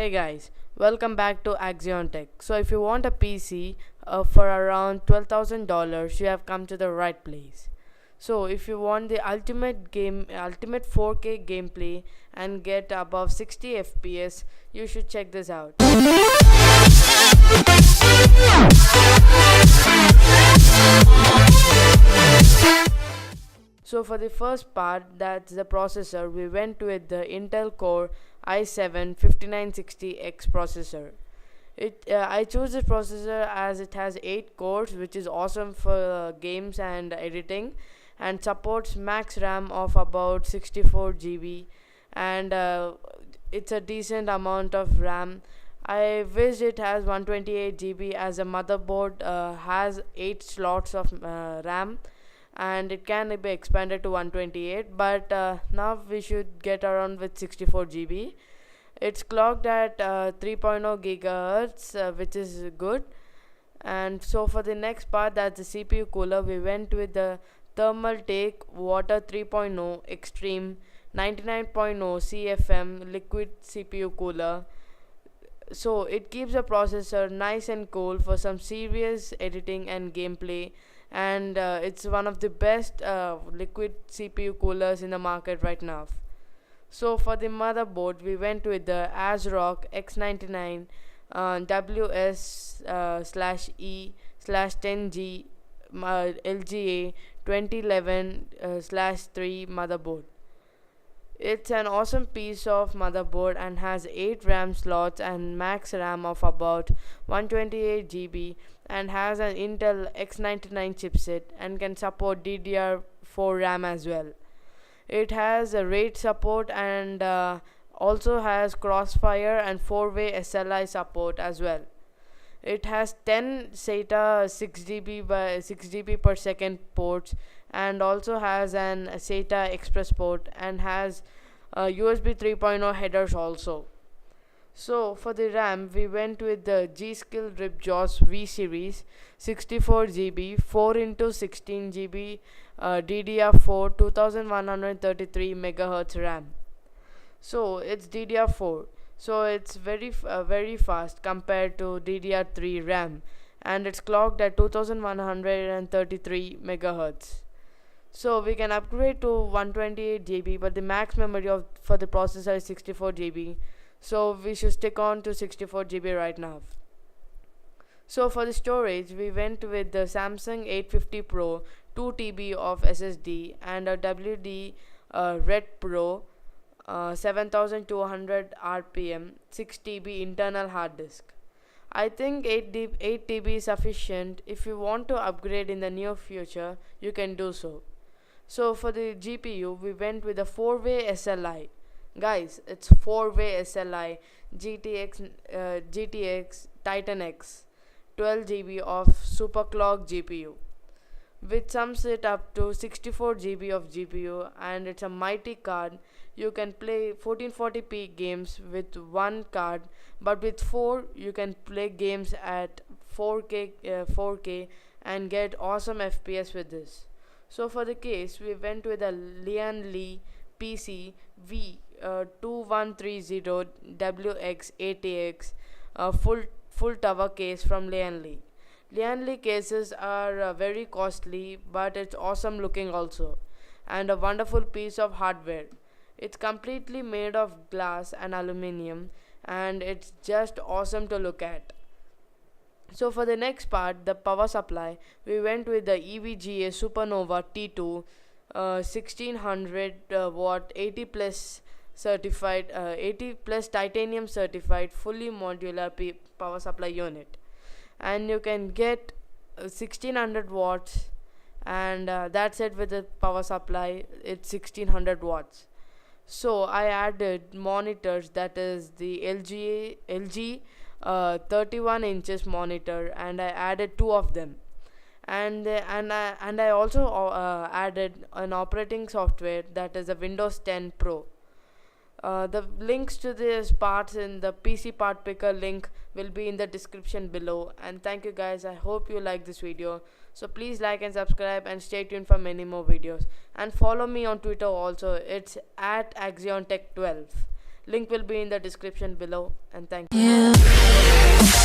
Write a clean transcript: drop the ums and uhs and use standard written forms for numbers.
Hey guys, welcome back to Axion Tech. So if you want a PC for around $12,000, you have come to the right place. So if you want the ultimate 4K gameplay and get above 60 FPS, you should check this out. So for the first part, that's the processor, we went with the Intel Core i7-5960X processor. I chose this processor as it has 8 cores, which is awesome for games and editing, and supports max RAM of about 64 GB, and it's a decent amount of RAM. I wish it has 128 GB, as a motherboard has 8 slots of RAM, and it can be expanded to 128, but now we should get around with 64 GB. It's clocked at 3.0 gigahertz, which is good. And so for the next part, that's the CPU cooler, we went with the Thermaltake Water 3.0 Extreme 99.0 CFM liquid CPU cooler. So it keeps the processor nice and cool for some serious editing and gameplay, and it's one of the best liquid CPU coolers in the market right now. So for the motherboard, we went with the ASRock X99 WS/E/10G LGA 2011/3 motherboard. It's an awesome piece of motherboard and has 8 RAM slots and max RAM of about 128 GB, and has an Intel X99 chipset and can support DDR4 RAM as well. It has a RAID support, and also has Crossfire and 4-way SLI support as well. It has 10 SATA 6GB by 6GB per second ports, and also has an SATA Express port, and has USB 3.0 headers also. So for the RAM, we went with the G-Skill Ripjaws V series 64 GB 4 into 16 GB DDR4 2133 MHz RAM. So it's DDR4, so it's very fast compared to DDR3 RAM, and it's clocked at 2133 MHz. So we can upgrade to 128 GB, but the max memory for the processor is 64 GB. So we should stick on to 64 GB right now. So for the storage, we went with the Samsung 850 Pro 2 TB of SSD, and a WD Red Pro 7200 RPM 6 TB internal hard disk. I think 8 TB is sufficient. If you want to upgrade in the near future, you can do so. So for the GPU, we went with a 4-way SLI. Guys, it's 4-way SLI GTX Titan X 12 GB of superclock GPU, which sums it up to 64 GB of GPU, and it's a mighty card. You can play 1440p games with one card, but with 4 you can play games at 4K and get awesome FPS with this. So for the case, we went with a Lian Li PC V2130 WX ATX full tower case from Lian Li. Lian Li cases are very costly, but it's awesome looking also, and a wonderful piece of hardware. It's completely made of glass and aluminium, and it's just awesome to look at. So for the next part, the power supply, we went with the EVGA Supernova T2 1600 watt 80 plus certified 80 plus titanium certified fully modular power supply unit, and you can get 1600 watts, and that's it with the power supply. It's 1600 watts. So I added monitors, that is the LG 31 inches monitor, and I added 2 of them, and I also added an operating software, that is a Windows 10 Pro. The links to these parts in the PC part picker link will be in the description below. And thank you guys, I hope you like this video. So please like and subscribe, and stay tuned for many more videos, and follow me on Twitter also. It's at AxionTech12. Link will be in the description below, and thank you.